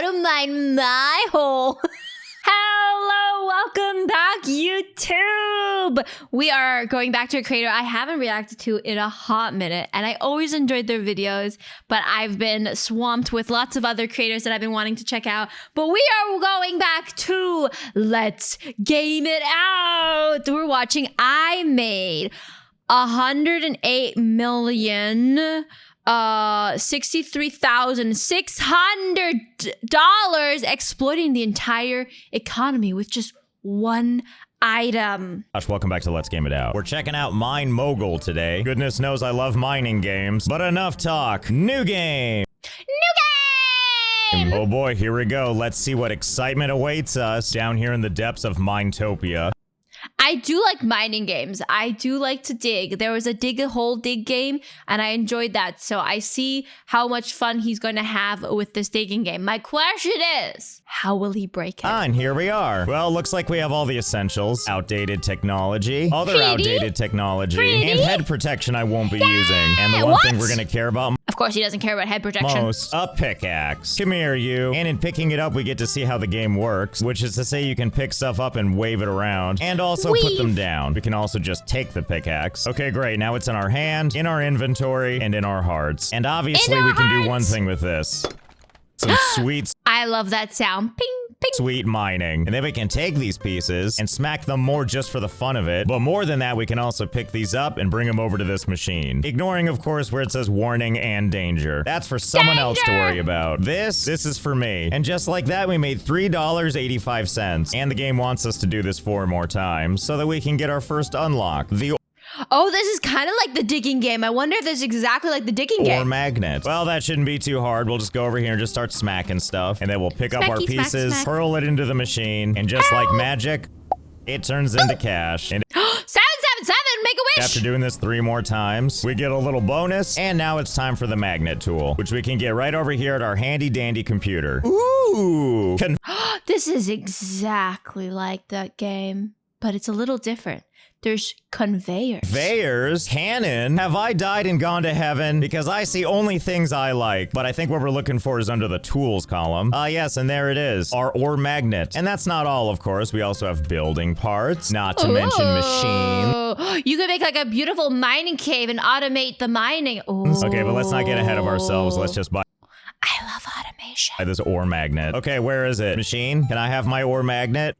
auto mine my hole. Hello, welcome back, YouTube. We are going back to a creator I haven't reacted to in a hot minute, and I always enjoyed their videos, but I've been swamped with lots of other creators that I've been wanting to check out. But we are going back to Let's Game It Out. We're watching I made 108 million $63,600 exploiting the entire economy with just one item. Gosh, welcome back to Let's Game It Out. We're checking out Mine Mogul today. Goodness knows I love mining games, but enough talk. New game! New game! Oh boy, here we go. Let's see what excitement awaits us down here in the depths of Minetopia. I do like mining games. I do like to dig. There was a dig a hole dig game, and I enjoyed that. So I see how much fun he's going to have with this digging game. My question is, how will he break it? And here we are. Well, looks like we have all the essentials. Outdated technology, other Pretty. Outdated technology, Pretty. and head protection I won't be using. And the one thing we're gonna care about Of course, he doesn't care about head protection. most, a pickaxe. Come here, you. And in picking it up, we get to see how the game works, which is to say you can pick stuff up and wave it around, and also put them down. We can also just take the pickaxe. Okay, great. Now it's in our hand, in our inventory, and in our hearts. And obviously, we can do one thing with this. Some sweet, I love that sound. Ping, ping. sweet mining. And then we can take these pieces and smack them more just for the fun of it. But more than that, we can also pick these up and bring them over to this machine. Ignoring, of course, where it says warning and danger. That's for someone else to worry about. This is for me. And just like that, we made $3.85. And the game wants us to do this 4 more times so that we can get our first unlock. The Oh, this is kind of like the digging game. I wonder if this is exactly like the digging game. Or magnet. Well, that shouldn't be too hard. We'll just go over here and just start smacking stuff. And then we'll pick up our Smacky, smack, pieces, smack. hurl it into the machine, and just like magic, it turns into cash. And 777, make a wish. after doing this 3 more times, we get a little bonus. And now it's time for the magnet tool, which we can get right over here at our handy dandy computer. Ooh! This is exactly like that game, but it's a little different. There's conveyors. Conveyors? Cannon? Have I died and gone to heaven? Because I see only things I like. But I think what we're looking for is under the tools column. Yes, and there it is. Our ore magnet. And that's not all, of course. We also have building parts, not to mention machines. You could make like a beautiful mining cave and automate the mining. Ooh. Okay, but let's not get ahead of ourselves. Let's just buy I love automation. this ore magnet. Okay, where is it? Machine, can I have my ore magnet?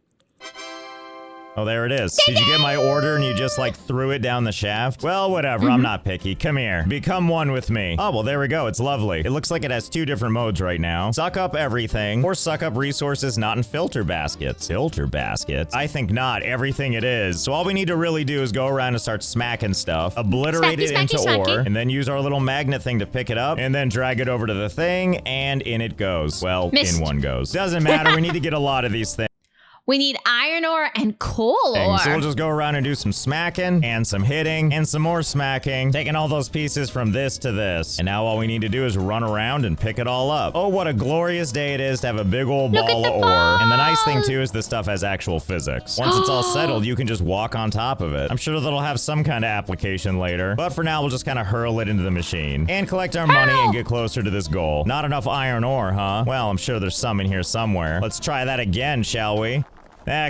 Oh, there it is. Did you get my order and you just like threw it down the shaft? Well, whatever. I'm not picky. Come here. Become one with me. Oh, well, there we go. It's lovely. It looks like it has 2 different modes right now. Suck up everything or suck up resources not in filter baskets. Filter baskets? I think not. Everything it is. So all we need to really do is go around and start smacking stuff, obliterate it into ore, and then use our little magnet thing to pick it up and then drag it over to the thing and in it goes. Well, in one goes. Doesn't matter. We need to get a lot of these things. We need iron ore and coal ore. So we'll just go around and do some smacking and some hitting and some more smacking, taking all those pieces from this to this. And now all we need to do is run around and pick it all up. Oh, what a glorious day it is to have a big old ball of ore. And the nice thing too is this stuff has actual physics. Once it's all settled, you can just walk on top of it. I'm sure that'll have some kind of application later. But for now, we'll just kind of hurl it into the machine and collect our money and get closer to this goal. Not enough iron ore, huh? Well, I'm sure there's some in here somewhere. Let's try that again, shall we?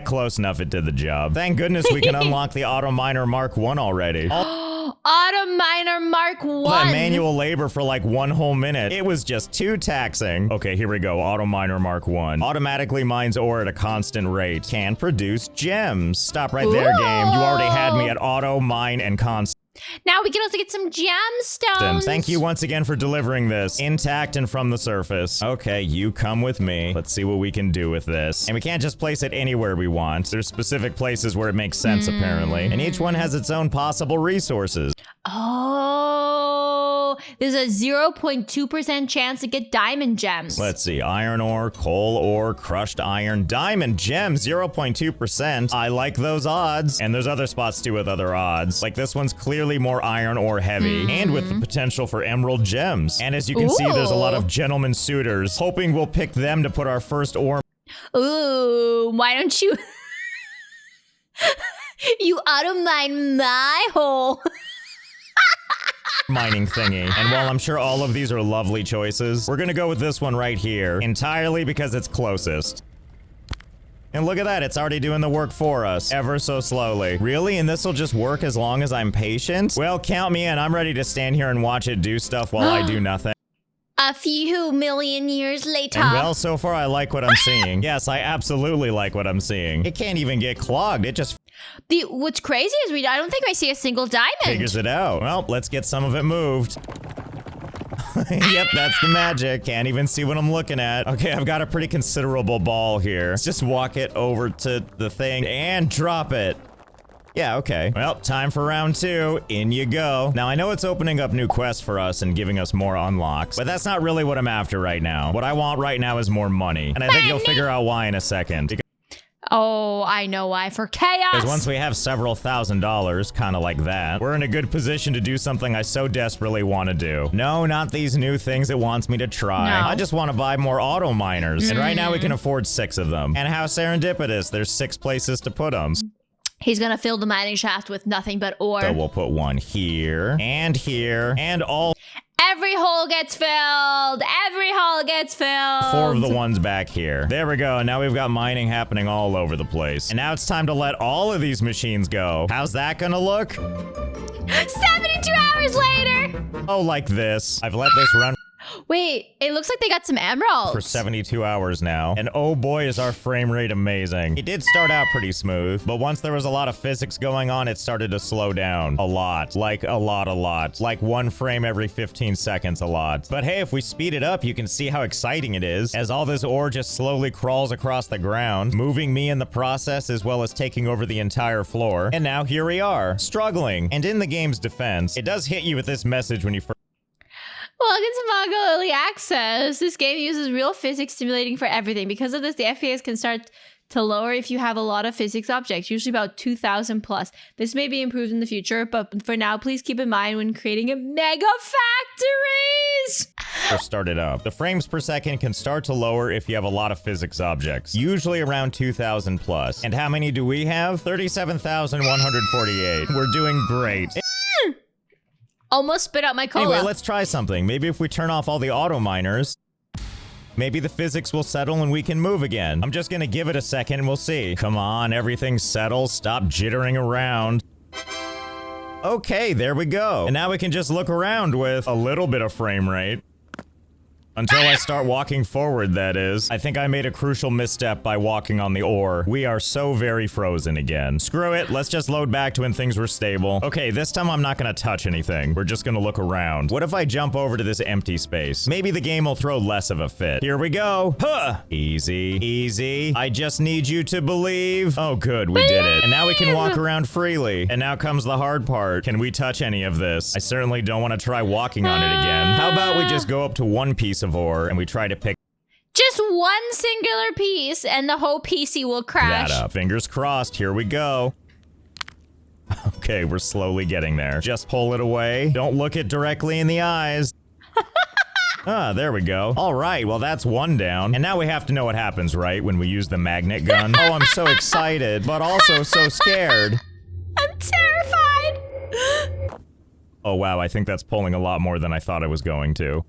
Close enough, it did the job. Thank goodness we can unlock the Auto Miner Mark 1 already. Auto Miner Mark 1. That manual labor for like 1 whole minute. It was just too taxing. Okay, here we go. Auto Miner Mark 1. Automatically mines ore at a constant rate. Can produce gems. Stop right there, game. You already had me at auto, mine, and constant. Now we can also get some gemstones. Thank you once again for delivering this, intact and from the surface. Okay, you come with me. Let's see what we can do with this. And we can't just place it anywhere we want. There's specific places where it makes sense, apparently. And each one has its own possible resources. Oh, there's a 0.2% chance to get diamond gems. Let's see, iron ore, coal ore, crushed iron, diamond gems, 0.2%. I like those odds. And there's other spots too with other odds. Like this one's clearly more iron ore heavy and with the potential for emerald gems. And as you can see, there's a lot of gentlemen suitors, hoping we'll pick them to put our first ore. Ooh, why don't you... you auto mine my hole. mining thingy. And while I'm sure all of these are lovely choices, we're gonna go with this one right here, entirely because it's closest. And look at that, it's already doing the work for us, ever so slowly. Really? And this'll just work as long as I'm patient? Well, count me in. I'm ready to stand here and watch it do stuff while I do nothing. A few million years later. And well, so far I like what I'm seeing. Yes, I absolutely like what I'm seeing. It can't even get clogged. It just What's crazy is I don't think I see a single diamond. figures it out. Well, let's get some of it moved. Yep, that's the magic. Can't even see what I'm looking at. Okay, I've got a pretty considerable ball here. Let's just walk it over to the thing and drop it. Yeah, okay. Well, time for round 2. In you go. Now, I know it's opening up new quests for us and giving us more unlocks, but that's not really what I'm after right now. What I want right now is more money. And I think you'll figure out why in a second. Oh, I know why. For chaos. Because once we have several $1,000s, kind of like that, we're in a good position to do something I so desperately want to do. No, not these new things it wants me to try. No. I just want to buy more auto miners. And right now we can afford 6 of them. And how serendipitous, there's 6 places to put them. He's gonna fill the mining shaft with nothing but ore. So we'll put one here, and all Every hole gets filled. Every hole gets filled. 4 of the ones back here. There we go. Now we've got mining happening all over the place. And now it's time to let all of these machines go. How's that gonna look? 72 hours later. Oh, like this. I've let this run Wait, it looks like they got some emeralds. for 72 hours now. And oh boy, is our frame rate amazing. It did start out pretty smooth, but once there was a lot of physics going on, it started to slow down a lot. Like a lot. Like 1 frame every 15 seconds a lot. But hey, if we speed it up, you can see how exciting it is as all this ore just slowly crawls across the ground, moving me in the process as well as taking over the entire floor. And now here we are, struggling. And in the game's defense, it does hit you with this message when you first Welcome to Manga Early Access. This game uses real physics simulating for everything. Because of this, the FPS can start to lower if you have a lot of physics objects, usually about 2,000 plus. This may be improved in the future, but for now, please keep in mind when creating a mega factories. started up. The frames per second can start to lower if you have a lot of physics objects, usually around 2,000 plus. And how many do we have? 37,148. We're doing great. Almost spit out my cola. Anyway, let's try something. Maybe if we turn off all the auto miners, maybe the physics will settle and we can move again. I'm just gonna give it a second and we'll see. Come on, everything settles. Stop jittering around. Okay, there we go. And now we can just look around with a little bit of frame rate. Until I start walking forward, that is. I think I made a crucial misstep by walking on the ore. We are so very frozen again. Screw it, let's just load back to when things were stable. Okay, this time I'm not gonna touch anything. We're just gonna look around. What if I jump over to this empty space? Maybe the game will throw less of a fit. Here we go. Huh! Easy, easy. I just need you to believe. Oh good, we did it. And now we can walk around freely. And now comes the hard part. Can we touch any of this? I certainly don't want to try walking on it again. How about we just go up to one piece of ore and we try to pick just one singular piece and the whole PC will crash. that up. Fingers crossed, here we go. Okay, we're slowly getting there. Just pull it away. Don't look it directly in the eyes. Ah, there we go. All right, well, that's one down. And now we have to know what happens, right? When we use the magnet gun. Oh, I'm so excited, but also so scared. I'm terrified. Oh, wow, I think that's pulling a lot more than I thought it was going to.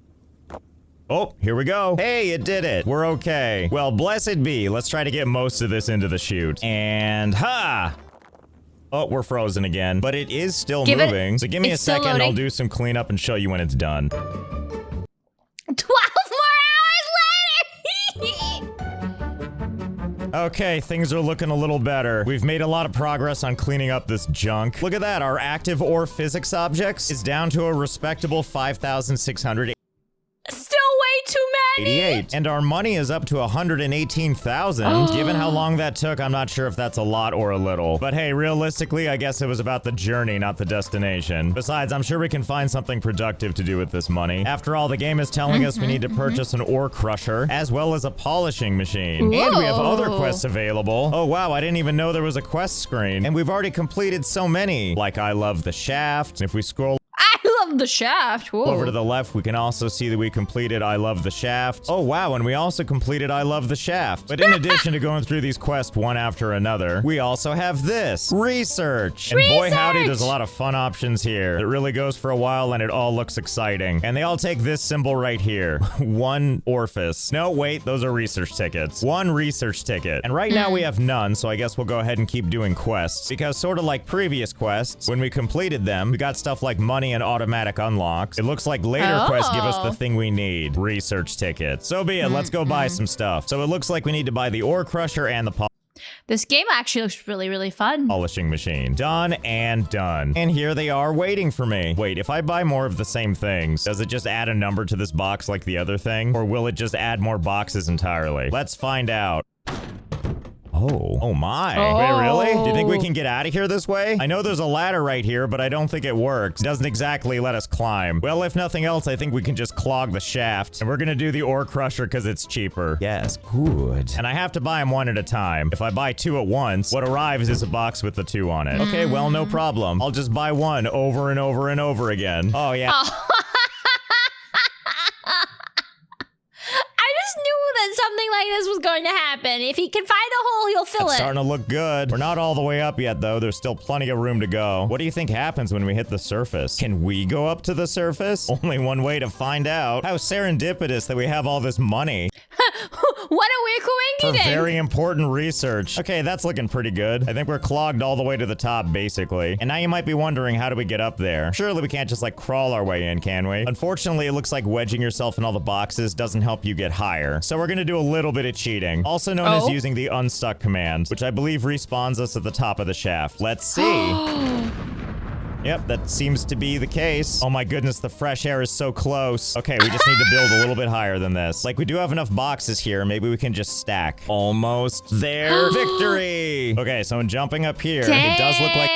Oh, here we go. Hey, it did it. We're okay. Well, blessed be. Let's try to get most of this into the chute. And ha! Oh, we're frozen again. But it is still moving. So give me a second. I'll do some cleanup and show you when it's done. 12 more hours later. Okay, things are looking a little better. We've made a lot of progress on cleaning up this junk. Look at that. Our active ore physics objects is down to a respectable 5,600. Still way too many. 88. And our money is up to 118,000. Given how long that took, I'm not sure if that's a lot or a little. But hey, realistically, I guess it was about the journey, not the destination. Besides, I'm sure we can find something productive to do with this money. After all, the game is telling us we need to purchase an ore crusher, as well as a polishing machine. Whoa. And we have other quests available. Oh wow, I didn't even know there was a quest screen. And we've already completed so many. Like I love the shaft. If we scroll I love the shaft. Whoa. Over to the left, we can also see that we completed I love the shaft. Oh, wow, and we also completed I love the shaft. But in addition to going through these quests one after another, we also have this, research. And boy howdy, there's a lot of fun options here. It really goes for a while and it all looks exciting. And they all take this symbol right here. One orifice. No, wait, those are research tickets. One research ticket. And right now we have none, so I guess we'll go ahead and keep doing quests. Because sort of like previous quests, when we completed them, we got stuff like money and automatic unlocks. It looks like later quests give us the thing we need, research tickets. So be it, let's go buy some stuff. So it looks like we need to buy the ore crusher and the this game actually looks really, really fun. polishing machine. Done and done. And here they are waiting for me. Wait, if I buy more of the same things, does it just add a number to this box like the other thing? Or will it just add more boxes entirely? Let's find out. Oh my. Wait, really? Do you think we can get out of here this way? I know there's a ladder right here, but I don't think it works. It doesn't exactly let us climb. Well, if nothing else, I think we can just clog the shaft. And we're gonna do the ore crusher because it's cheaper. Yes, good. And I have to buy them one at a time. If I buy two at once, what arrives is a box with the two on it. Okay, well, no problem. I'll just buy one over and over and over again. Oh, yeah. That something like this was going to happen. If he can find a hole, he'll fill it. Starting to look good. We're not all the way up yet, though. There's still plenty of room to go. What do you think happens when we hit the surface? Can we go up to the surface? Only one way to find out. How serendipitous that we have all this money. What a weird coincidence. For very important research. Okay, that's looking pretty good. I think we're clogged all the way to the top, basically. And now you might be wondering, how do we get up there? Surely we can't just, like, crawl our way in, can we? Unfortunately, it looks like wedging yourself in all the boxes doesn't help you get higher. So we're gonna do a little bit of cheating. Also known as using the unstuck command, which I believe respawns us at the top of the shaft. Let's see. Yep, that seems to be the case. Oh my goodness, the fresh air is so close. Okay, we just need to build a little bit higher than this. Like, we do have enough boxes here. Maybe we can just stack. Almost there. Victory! Okay, so in jumping up here, it does look like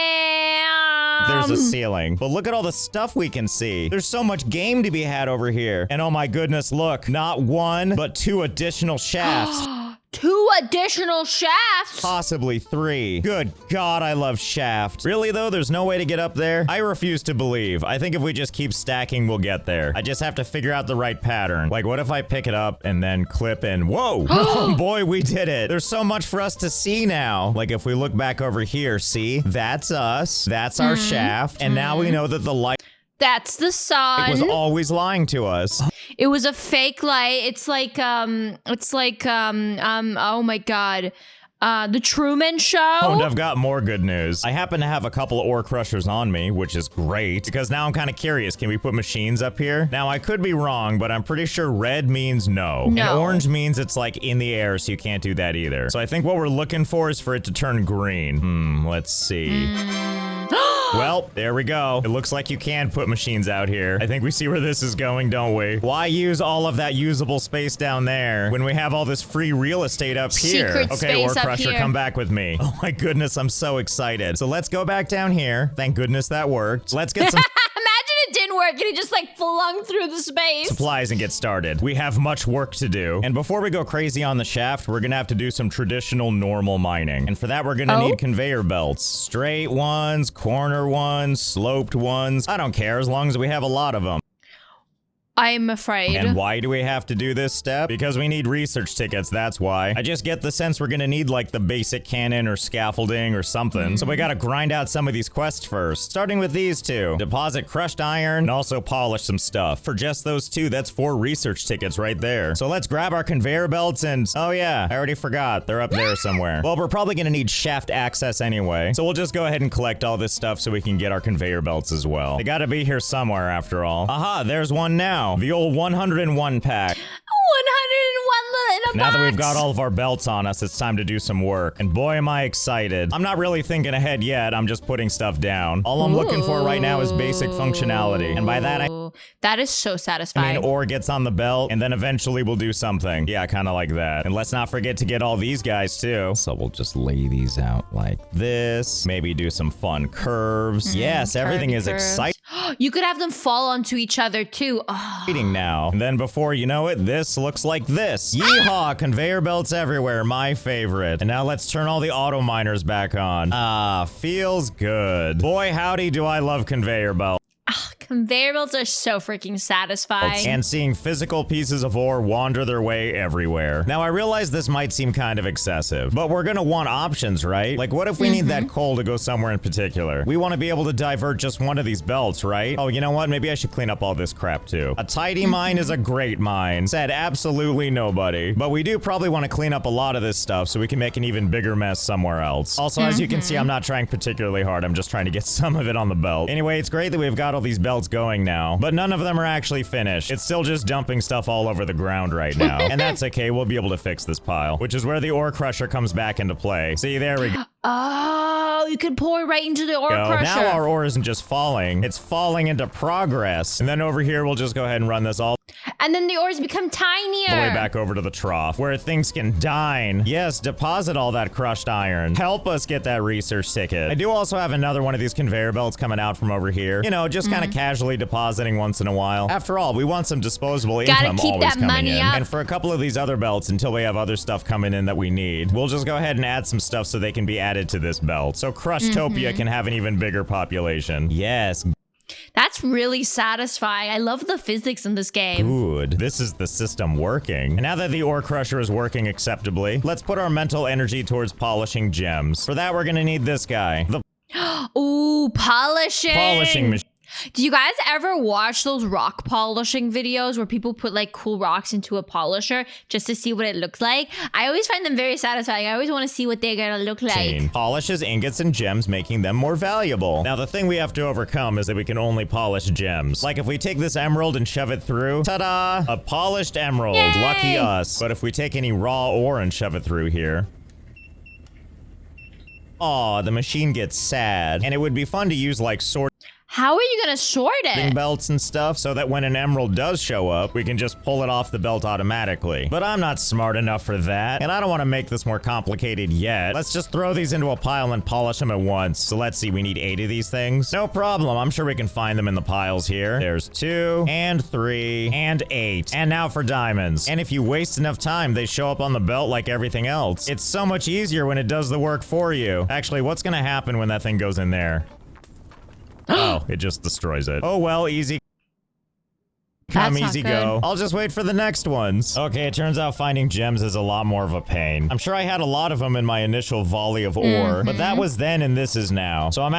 there's a ceiling. But look at all the stuff we can see. There's so much game to be had over here. And oh my goodness, look. Not one, but two additional shafts. 2 additional shafts? Possibly 3. Good God, I love shaft. Really, though, there's no way to get up there? I refuse to believe. I think if we just keep stacking, we'll get there. I just have to figure out the right pattern. Like, what if I pick it up and then clip in? Whoa! Oh, boy, we did it. There's so much for us to see now. Like, if we look back over here, see? That's us. That's our shaft. And now we know that the light... That's the sun. It was always lying to us. It was a fake light. It's like, oh my God. The Truman Show. Oh, and I've got more good news. I happen to have a couple of ore crushers on me, which is great, because now I'm kind of curious. Can we put machines up here? Now, I could be wrong, but I'm pretty sure red means no. And orange means it's like in the air, so you can't do that either. So I think what we're looking for is for it to turn green. Let's see. Well, there we go. It looks like you can put machines out here. I think we see where this is going, don't we? Why use all of that usable space down there when we have all this free real estate up here? Secret Okay, space Ore Crusher, come back with me. Oh my goodness, I'm so excited. So let's go back down here. Thank goodness that worked. Let's get some it didn't work and it just like flung through the space. Supplies and get started. We have much work to do. And before we go crazy on the shaft, we're gonna have to do some traditional normal mining. And for that, we're gonna need conveyor belts. Straight ones, corner ones, sloped ones. I don't care as long as we have a lot of them. I'm afraid. And why do we have to do this step? Because we need research tickets, that's why. I just get the sense we're gonna need like the basic cannon or scaffolding or something. So we gotta grind out some of these quests first. Starting with these two. Deposit crushed iron and also polish some stuff. For just those two, that's 4 research tickets right there. So let's grab our conveyor belts and... Oh yeah, I already forgot. They're up there somewhere. Well, we're probably gonna need shaft access anyway. So we'll just go ahead and collect all this stuff so we can get our conveyor belts as well. They gotta be here somewhere after all. Aha, there's one now. The old 101 pack. 101 in a box. Now that we've got all of our belts on us, it's time to do some work. And boy, am I excited. I'm not really thinking ahead yet. I'm just putting stuff down. All I'm looking for right now is basic functionality. And by that, that is so satisfying. I mean, ore gets on the belt, and then eventually we'll do something. Yeah, kind of like that. And let's not forget to get all these guys, too. So we'll just lay these out like this. Maybe do some fun curves. Yes, everything is exciting. You could have them fall onto each other, too. Now. And then before you know it, this looks like this. Yeehaw! Conveyor belts everywhere. My favorite. And now let's turn all the auto miners back on. Ah, feels good. Boy, howdy do I love conveyor belts. Conveyor belts are so freaking satisfying. And seeing physical pieces of ore wander their way everywhere. Now, I realize this might seem kind of excessive, but we're gonna want options, right? Like, what if we need that coal to go somewhere in particular? We want to be able to divert just one of these belts, right? Oh, you know what? Maybe I should clean up all this crap too. A tidy mine is a great mine. Said absolutely nobody. But we do probably want to clean up a lot of this stuff so we can make an even bigger mess somewhere else. Also, as you can see, I'm not trying particularly hard. I'm just trying to get some of it on the belt. Anyway, it's great that we've got all these belts going now, but none of them are actually finished. It's still just dumping stuff all over the ground right now. And that's okay. We'll be able to fix this pile, which is where the ore crusher comes back into play. See, there we go. Oh, you could pour right into the ore crusher. Now our ore isn't just falling, it's falling into progress. And then over here, we'll just go ahead and run this all and then the ores become tinier. the way back over to the trough, where things can dine. Yes, deposit all that crushed iron. Help us get that research ticket. I do also have another one of these conveyor belts coming out from over here. You know, just kind of casually depositing once in a while. After all, we want some disposable income keep always that coming money in. up. And for a couple of these other belts, until we have other stuff coming in that we need, we'll just go ahead and add some stuff so they can be added to this belt. So Crushtopia can have an even bigger population. Yes. That's really satisfying. I love the physics in this game. Good. This is the system working. And now that the ore crusher is working acceptably, let's put our mental energy towards polishing gems. For that, we're gonna need this guy. The Ooh, polishing. polishing machine. Do you guys ever watch those rock polishing videos where people put like cool rocks into a polisher just to see what it looks like? I always find them very satisfying. I always want to see what they're gonna look like. Polishes ingots and gems, making them more valuable. Now, the thing we have to overcome is that we can only polish gems. Like if we take this emerald and shove it through, ta-da! A polished emerald. Yay! Lucky us. But if we take any raw ore and shove it through here, aw, the machine gets sad. And it would be fun to use like How are you gonna sort it? belts and stuff so that when an emerald does show up, we can just pull it off the belt automatically. But I'm not smart enough for that, and I don't want to make this more complicated yet. Let's just throw these into a pile and polish them at once. So let's see, we need 8 of these things. No problem, I'm sure we can find them in the piles here. There's 2, and 3, and 8. And now for diamonds. And if you waste enough time, they show up on the belt like everything else. It's so much easier when it does the work for you. Actually, what's gonna happen when that thing goes in there? Oh, it just destroys it. Oh well, easy come, That's not easy good. go. I'll just wait for the next ones. Okay, it turns out finding gems is a lot more of a pain. I'm sure I had a lot of them in my initial volley of ore, but that was then and this is now. So I'm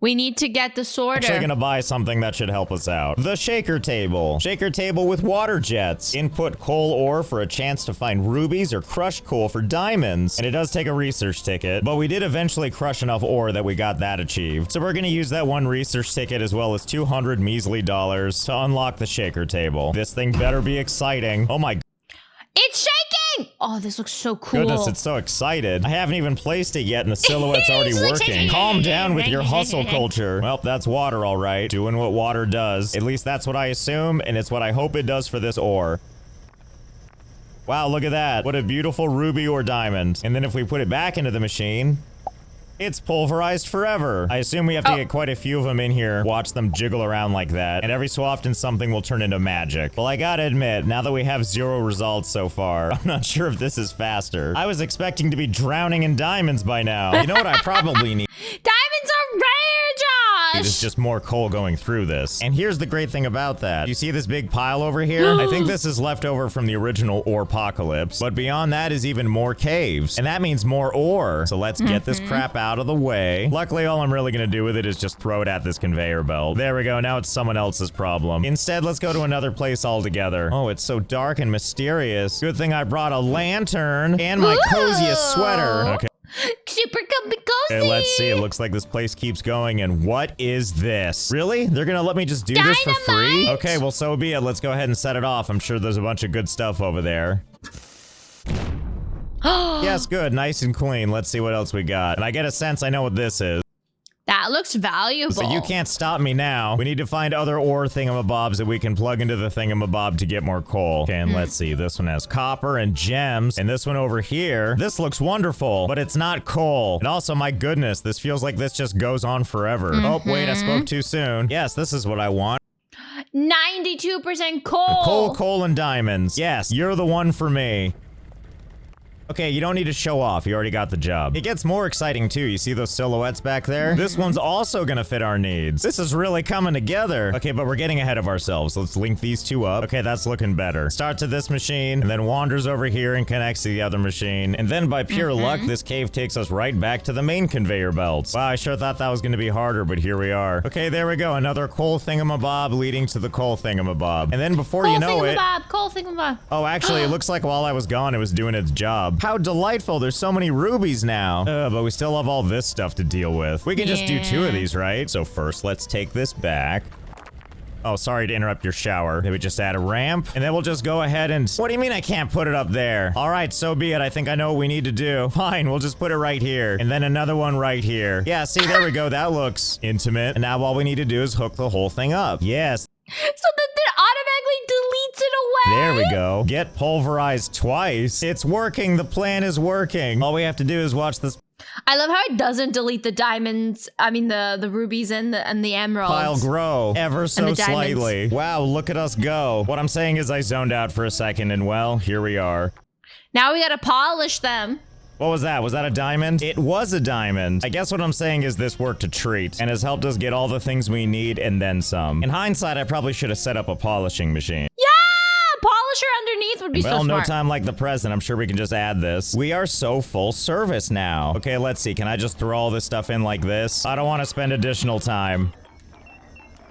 We need to get the sorter. actually gonna buy something that should help us out. The shaker table. Shaker table with water jets. Input coal ore for a chance to find rubies or crushed coal for diamonds. And it does take a research ticket, but we did eventually crush enough ore that we got that achieved. So we're gonna use that one research ticket as well as 200 measly dollars to unlock the shaker table. This thing better be exciting. Oh my It's shaking! Oh, this looks so cool. goodness, it's so excited. I haven't even placed it yet and the silhouette's already It's like working. shaking. Calm down with your hustle culture. Well, that's water, all right. Doing what water does. At least that's what I assume, and it's what I hope it does for this ore. Wow, look at that. What a beautiful ruby or diamond. And then if we put it back into the machine, it's pulverized forever. I assume we have to get quite a few of them in here, watch them jiggle around like that, and every so often something will turn into magic. Well, I gotta admit, now that we have 0 results so far, I'm not sure if this is faster. I was expecting to be drowning in diamonds by now. You know what I probably need? Diamonds are rare, It's Josh! just more coal going through this. And here's the great thing about that. You see this big pile over here? I think this is left over from the original ore-pocalypse, but beyond that is even more caves. And that means more ore. So let's get this crap out of the way. Luckily, all I'm really gonna do with it is just throw it at this conveyor belt. There we go, now it's someone else's problem. Instead, let's go to another place altogether. Oh, it's so dark and mysterious. Good thing I brought a lantern and my coziest sweater. Okay. Super comfy cozy! Okay, let's see. It looks like this place keeps going. And what is this? Really? They're gonna let me just do this for free? Dynamite! Okay, well, so be it. Let's go ahead and set it off. I'm sure there's a bunch of good stuff over there. Yes, good. Nice and clean. Let's see what else we got. And I get a sense I know what this is. That looks valuable. So you can't stop me now. We need to find other ore thingamabobs that we can plug into the thingamabob to get more coal. Okay, and let's see. This one has copper and gems. And this one over here, this looks wonderful, but it's not coal. And also, my goodness, this feels like this just goes on forever. Oh, wait, I spoke too soon. Yes, this is what I want. 92% coal! Coal, and diamonds. Yes, you're the one for me. Okay, you don't need to show off. You already got the job. It gets more exciting too. You see those silhouettes back there? This one's also gonna fit our needs. This is really coming together. Okay, but we're getting ahead of ourselves. Let's link these two up. Okay, that's looking better. Start to this machine, and then wanders over here and connects to the other machine. And then by pure luck, this cave takes us right back to the main conveyor belts. Wow, I sure thought that was gonna be harder, but here we are. Okay, there we go. Another coal thingamabob leading to the coal thingamabob. And then before you know it... Coal thingamabob. Oh, actually, it looks like while I was gone, it was doing its job. How delightful. There's so many rubies now. But we still have all this stuff to deal with. We can just do 2 of these, right? So first, let's take this back. Oh, sorry to interrupt your shower. Maybe just add a ramp, and then we'll just go ahead and... What do you mean I can't put it up there? All right, so be it. I think I know what we need to do. Fine, we'll just put it right here, and then another one right here. Yeah, see, there we go. That looks intimate. And now all we need to do is hook the whole thing up. Yes. So that it automatically deletes it away. There we go. Get pulverized twice. It's working. The plan is working. All we have to do is watch this I love how it doesn't delete the diamonds. I mean, the rubies and the emeralds. pile grow ever so slightly. Wow, look at us go. What I'm saying is I zoned out for a second, and well, here we are. Now we gotta polish them. What was that? Was that a diamond? It was a diamond. I guess what I'm saying is this worked a treat and has helped us get all the things we need and then some. In hindsight, I probably should have set up a polishing machine. Polisher underneath would be so smart. Well, no time like the present. I'm sure we can just add this. We are so full service now. Okay, let's see. Can I just throw all this stuff in like this? I don't want to spend additional time.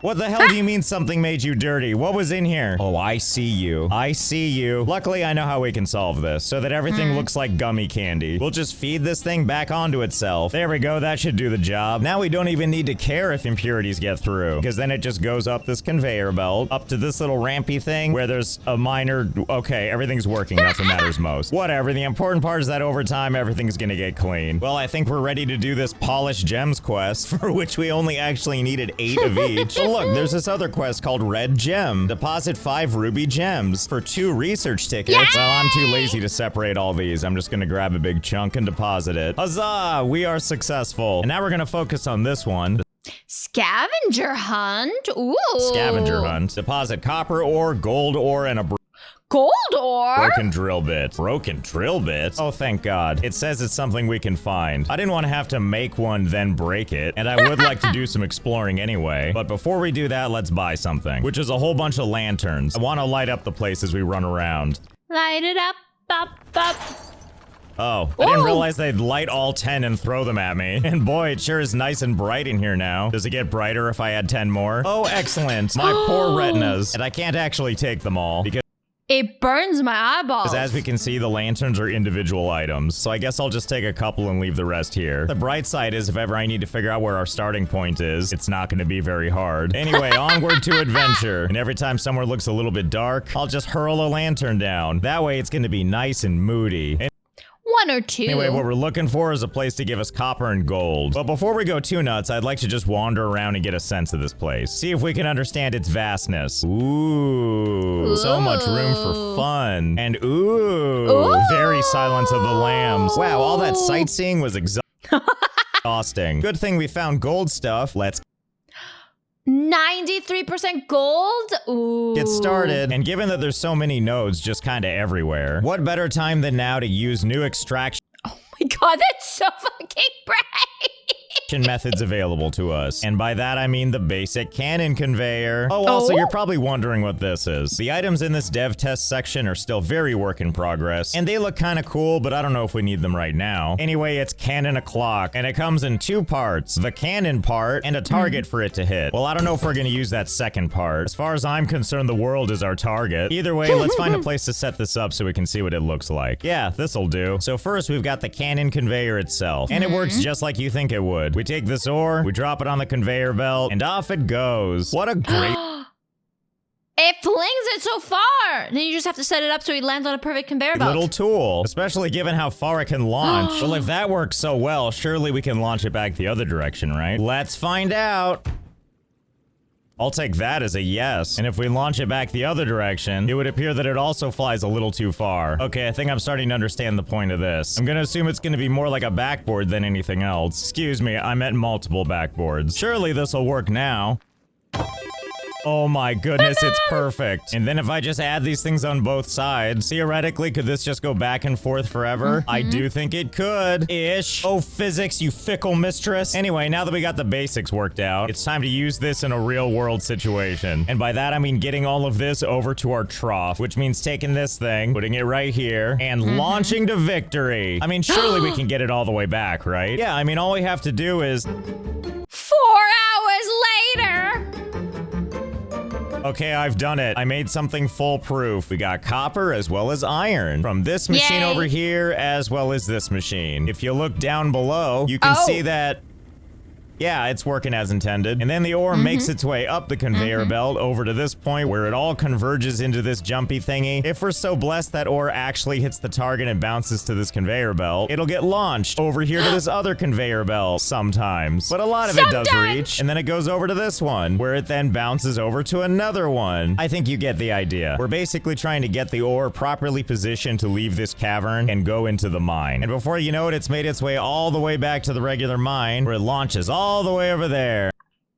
What the hell do you mean something made you dirty? What was in here? Oh, I see you. I see you. Luckily, I know how we can solve this so that everything looks like gummy candy. We'll just feed this thing back onto itself. There we go. That should do the job. Now we don't even need to care if impurities get through because then it just goes up this conveyor belt up to this little rampy thing where there's a minor... Okay, everything's working. That's what matters most. Whatever. The important part is that over time, everything's gonna get clean. Well, I think we're ready to do this Polish Gems quest for which we only actually needed 8 of each. Look, there's this other quest called Red Gem. Deposit 5 ruby gems for 2 research tickets. Yay! Well, I'm too lazy to separate all these. I'm just gonna grab a big chunk and deposit it. Huzzah! We are successful. And now we're gonna focus on this one. Scavenger hunt? Ooh. Scavenger hunt. Deposit copper ore, gold ore, and a gold ore? Broken drill bit. Broken drill bit? Oh, thank God. It says it's something we can find. I didn't want to have to make one, then break it. And I would like to do some exploring anyway. But before we do that, let's buy something. Which is a whole bunch of lanterns. I want to light up the place as we run around. Light it up, up, up. Oh, I didn't realize they'd light all 10 and throw them at me. And boy, it sure is nice and bright in here now. Does it get brighter if I add 10 more? Oh, excellent. My poor retinas. And I can't actually take them all because it burns my eyeballs. as we can see, the lanterns are individual items, so I guess I'll just take a couple and leave the rest here. The bright side is if ever I need to figure out where our starting point is, it's not going to be very hard. Anyway, onward to adventure. And every time somewhere looks a little bit dark, I'll just hurl a lantern down. That way it's going to be nice and moody. 1 or 2. Anyway, what we're looking for is a place to give us copper and gold. But before we go too nuts, I'd like to just wander around and get a sense of this place. See if we can understand its vastness. Ooh. So much room for fun. And ooh. Very Silence of the Lambs. Wow, all that sightseeing was exhausting. Good thing we found gold stuff. Let's 93% gold? Ooh. get started. And given that there's so many nodes just kind of everywhere, what better time than now to use new extraction Oh my god, that's so fucking bright. methods available to us. And by that, I mean the basic cannon conveyor. Oh, also, you're probably wondering what this is. The items in this dev test section are still very work in progress, and they look kind of cool, but I don't know if we need them right now. Anyway, it's cannon o'clock, and it comes in 2 parts, the cannon part and a target for it to hit. Well, I don't know if we're gonna use that second part. As far as I'm concerned, the world is our target. Either way, let's find a place to set this up so we can see what it looks like. Yeah, this'll do. So first, we've got the cannon conveyor itself, and it works just like you think it would. We take this ore, we drop it on the conveyor belt, and off it goes. What a great... It flings it so far. Then you just have to set it up so it lands on a perfect conveyor belt. little tool, especially given how far it can launch. Well, if that works so well, surely we can launch it back the other direction, right? Let's find out. I'll take that as a yes. And if we launch it back the other direction, it would appear that it also flies a little too far. Okay, I think I'm starting to understand the point of this. I'm gonna assume it's gonna be more like a backboard than anything else. Excuse me, I meant multiple backboards. Surely this'll work now. Oh my goodness, it's perfect. And then if I just add these things on both sides, theoretically, could this just go back and forth forever? I do think it could. Ish. Oh, physics, you fickle mistress. Anyway, now that we got the basics worked out, it's time to use this in a real world situation. And by that, I mean getting all of this over to our trough, which means taking this thing, putting it right here, and launching to victory. I mean, surely we can get it all the way back, right? Yeah, I mean, all we have to do is... 4 hours later. Okay, I've done it. I made something foolproof. We got copper as well as iron from this machine Yay. over here as well as this machine. If you look down below, you can see that... Yeah, it's working as intended. And then the ore makes its way up the conveyor belt over to this point where it all converges into this jumpy thingy. If we're so blessed that ore actually hits the target and bounces to this conveyor belt, it'll get launched over here to this other conveyor belt sometimes. But a lot of it does reach. And then it goes over to this one where it then bounces over to another one. I think you get the idea. We're basically trying to get the ore properly positioned to leave this cavern and go into the mine. And before you know it, it's made its way all the way back to the regular mine where it launches all the way over there.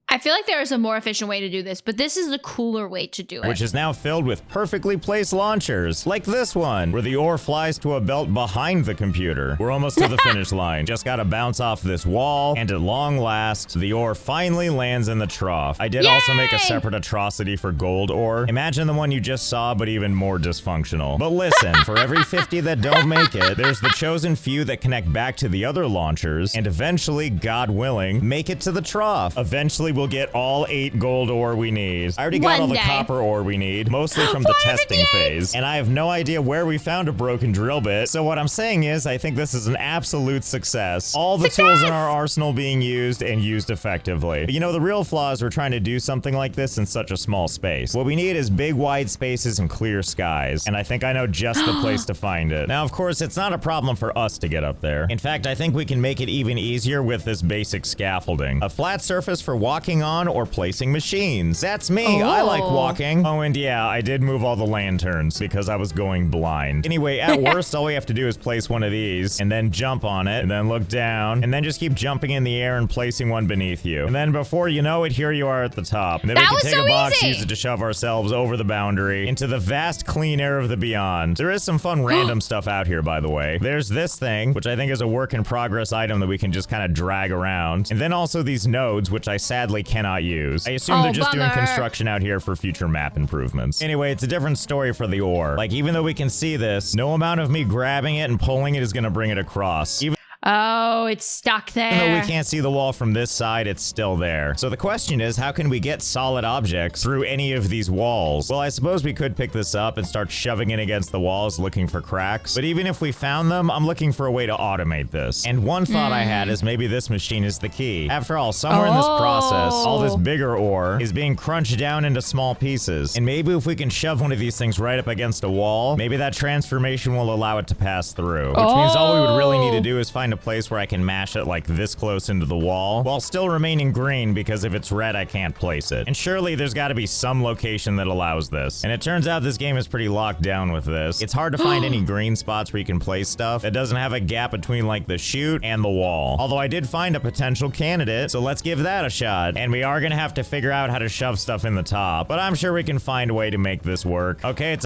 I feel like there is a more efficient way to do this, but this is the cooler way to do it. Which is now filled with perfectly placed launchers, like this one, where the ore flies to a belt behind the computer. We're almost to the finish line. Just gotta bounce off this wall, and at long last, the ore finally lands in the trough. I did also make a separate atrocity for gold ore. Imagine the one you just saw, but even more dysfunctional. But listen, for every 50 that don't make it, there's the chosen few that connect back to the other launchers, and eventually, God willing, make it to the trough. Eventually, we'll get all 8 gold ore we need. I already got all the copper ore we need, mostly from the testing phase. And I have no idea where we found a broken drill bit. So what I'm saying is, I think this is an absolute success. All the tools in our arsenal being used and used effectively. But you know, the real flaw is we're trying to do something like this in such a small space. What we need is big, wide spaces and clear skies. And I think I know just the place to find it. Now, of course, it's not a problem for us to get up there. In fact, I think we can make it even easier with this basic scaffolding. A flat surface for walking on or placing machines. That's me. I like walking. Oh, and yeah, I did move all the lanterns because I was going blind. Anyway, at worst, all we have to do is place one of these and then jump on it and then look down and then just keep jumping in the air and placing one beneath you. And then before you know it, here you are at the top. And then we can take a box, use it to shove ourselves over the boundary into the vast clean air of the beyond. There is some fun random stuff out here, by the way. There's this thing, which I think is a work in progress item that we can just kind of drag around. And then also these nodes, which I sadly cannot use. I assume they're just doing construction out here for future map improvements. Anyway, it's a different story for the ore. Like, even though we can see this, no amount of me grabbing it and pulling it is going to bring it across. Oh, it's stuck there. Even though we can't see the wall from this side, it's still there. So the question is, how can we get solid objects through any of these walls? Well, I suppose we could pick this up and start shoving it against the walls looking for cracks. But even if we found them, I'm looking for a way to automate this. And one thought I had is maybe this machine is the key. After all, somewhere in this process, all this bigger ore is being crunched down into small pieces. And maybe if we can shove one of these things right up against a wall, maybe that transformation will allow it to pass through. Which means all we would really need to do is find a place where I can mash it like this close into the wall while still remaining green, because if it's red, I can't place it. And surely there's got to be some location that allows this. And it turns out this game is pretty locked down with this. It's hard to find any green spots where you can place stuff that doesn't have a gap between like the chute and the wall. Although I did find a potential candidate, so let's give that a shot. And we are gonna have to figure out how to shove stuff in the top, but I'm sure we can find a way to make this work. Okay, it's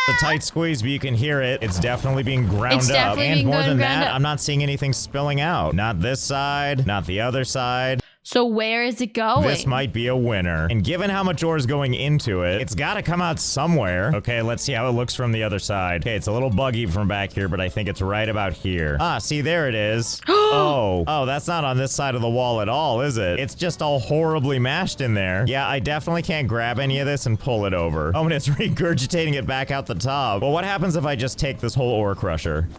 a tight squeeze, but you can hear it. It's definitely being ground up. And more than that, I'm not seeing anything spilling out. Not this side, not the other side. So where is it going? This might be a winner. And given how much ore is going into it, it's got to come out somewhere. Okay, let's see how it looks from the other side. Okay, it's a little buggy from back here, but I think it's right about here. Ah, see, there it is. Oh, that's not on this side of the wall at all, is it? It's just all horribly mashed in there. Yeah, I definitely can't grab any of this and pull it over. Oh, and it's regurgitating it back out the top. Well, what happens if I just take this whole ore crusher?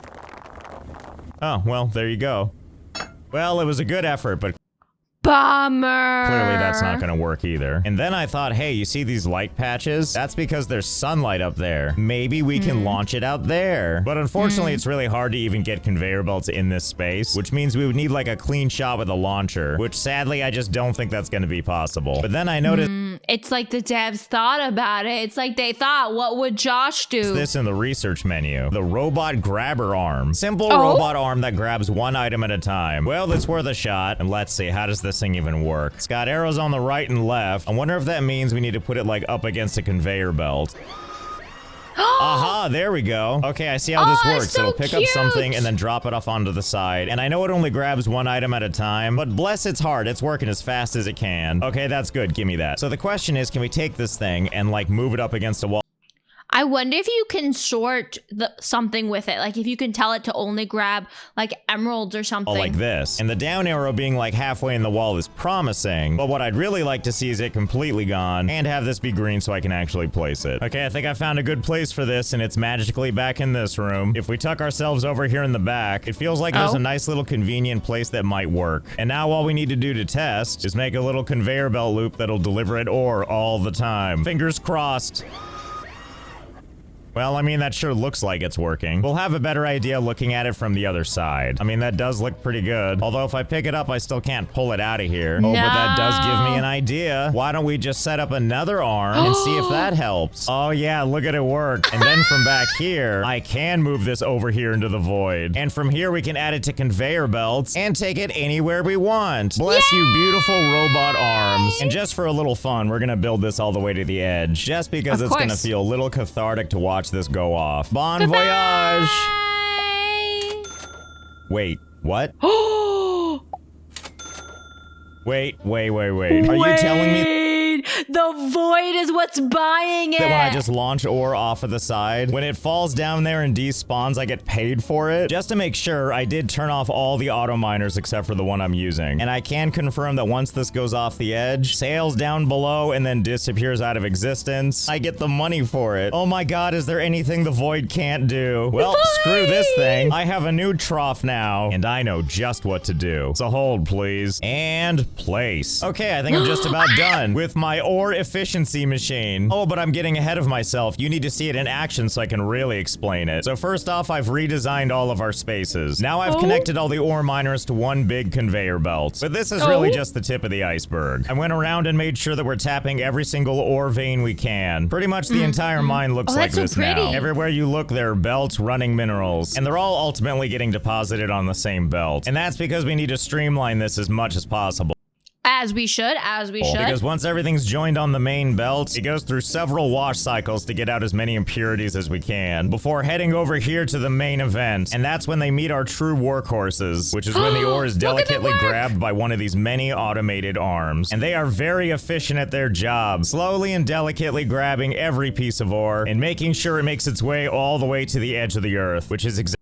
Oh, well, there you go. Well, it was a good effort, but bummer. Clearly that's not gonna work either. And then I thought, hey, you see these light patches? That's because there's sunlight up there. Maybe we can launch it out there. But unfortunately, it's really hard to even get conveyor belts in this space, which means we would need like a clean shot with a launcher, which sadly, I just don't think that's gonna be possible. But then I noticed It's like the devs thought about it. It's like they thought, what would Josh do? This in the research menu. The robot grabber arm. Simple robot arm that grabs one item at a time. Well, it's worth a shot. And let's see, how does this thing even work? It's got arrows on the right and left. I wonder if that means we need to put it like up against a conveyor belt. Aha, there we go. Okay, I see how this works. So it'll pick up something and then drop it off onto the side. And I know it only grabs one item at a time, but bless its heart, it's working as fast as it can. Okay, that's good. Give me that. So the question is, can we take this thing and like move it up against a wall? I wonder if you can sort something with it. Like if you can tell it to only grab like emeralds or something. Like this. And the down arrow being like halfway in the wall is promising. But what I'd really like to see is it completely gone and have this be green so I can actually place it. Okay, I think I found a good place for this and it's magically back in this room. If we tuck ourselves over here in the back, it feels like there's a nice little convenient place that might work. And now all we need to do to test is make a little conveyor belt loop that'll deliver it ore all the time. Fingers crossed. Well, I mean, that sure looks like it's working. We'll have a better idea looking at it from the other side. I mean, that does look pretty good. Although if I pick it up, I still can't pull it out of here. No. Oh, but that does give me an idea. Why don't we just set up another arm and see if that helps? Oh yeah, look at it work. And then from back here, I can move this over here into the void. And from here, we can add it to conveyor belts and take it anywhere we want. Bless you, beautiful robot arms. And just for a little fun, we're gonna build this all the way to the edge, just because it's gonna feel a little cathartic to watch this go off. Bon voyage! Wait, what? Wait. Are you telling me the void is what's buying it? that when I just launch ore off of the side, when it falls down there and despawns, I get paid for it? Just to make sure, I did turn off all the auto miners except for the one I'm using. And I can confirm that once this goes off the edge, sails down below and then disappears out of existence, I get the money for it. Oh my god, is there anything the void can't do? Well, screw this thing. I have a new trough now, and I know just what to do. So hold, please. And place. Okay, I think I'm just about done with my ore efficiency machine. Oh, but I'm getting ahead of myself. You need to see it in action so I can really explain it. So first off, I've redesigned all of our spaces. Now I've connected all the ore miners to one big conveyor belt. But this is really just the tip of the iceberg. I went around and made sure that we're tapping every single ore vein we can. Pretty much the entire mine looks like this now. Everywhere you look, there are belts running minerals. And they're all ultimately getting deposited on the same belt. And that's because we need to streamline this as much as possible. As we should. Because once everything's joined on the main belt, it goes through several wash cycles to get out as many impurities as we can before heading over here to the main event. And that's when they meet our true workhorses, which is when the ore is delicately grabbed by one of these many automated arms. And they are very efficient at their job, slowly and delicately grabbing every piece of ore and making sure it makes its way all the way to the edge of the earth, which is exactly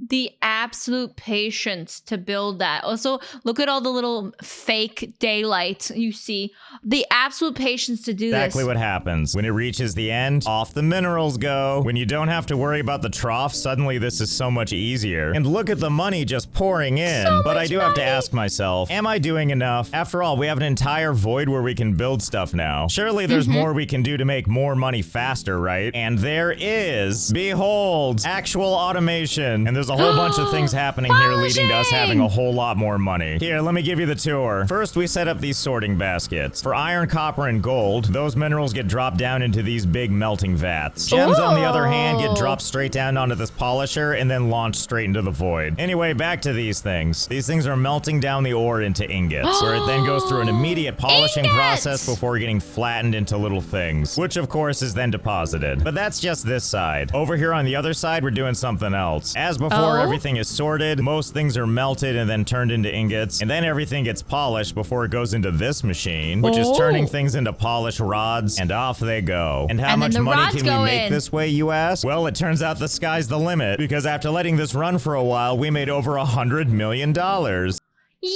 the absolute patience to build that. Also, look at all the little fake daylight you see. The absolute patience to do this. Exactly what happens. When it reaches the end, off the minerals go. When you don't have to worry about the trough, suddenly this is so much easier. And look at the money just pouring in. But I do have to ask myself, am I doing enough? After all, we have an entire void where we can build stuff now. Surely there's more we can do to make more money faster, right? And there is. Behold, actual automation. And there's a whole bunch of things happening here leading to us having a whole lot more money. Here, let me give you the tour. First, we set up these sorting baskets. For iron, copper, and gold, those minerals get dropped down into these big melting vats. Gems, on the other hand, get dropped straight down onto this polisher and then launched straight into the void. Anyway, back to these things. These things are melting down the ore into ingots, where it then goes through an immediate polishing process before getting flattened into little things, which of course is then deposited. But that's just this side. Over here on the other side, we're doing something else. As before, everything is sorted, most things are melted and then turned into ingots, and then everything gets polished before it goes into this machine, which is turning things into polished rods, and off they go. And how much money can we make this way, you ask? Well, it turns out the sky's the limit, because after letting this run for a while, we made over $100 million. Yay!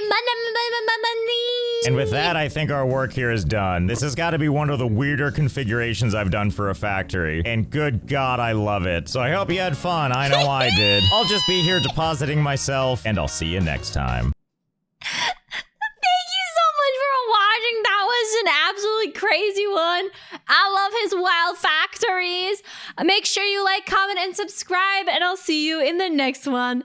Money! And with that, I think our work here is done. This has got to be one of the weirder configurations I've done for a factory. And good God, I love it. So I hope you had fun. I know I did. I'll just be here depositing myself, and I'll see you next time. Thank you so much for watching. That was an absolutely crazy one. I love his wild factories. Make sure you like, comment, and subscribe, and I'll see you in the next one.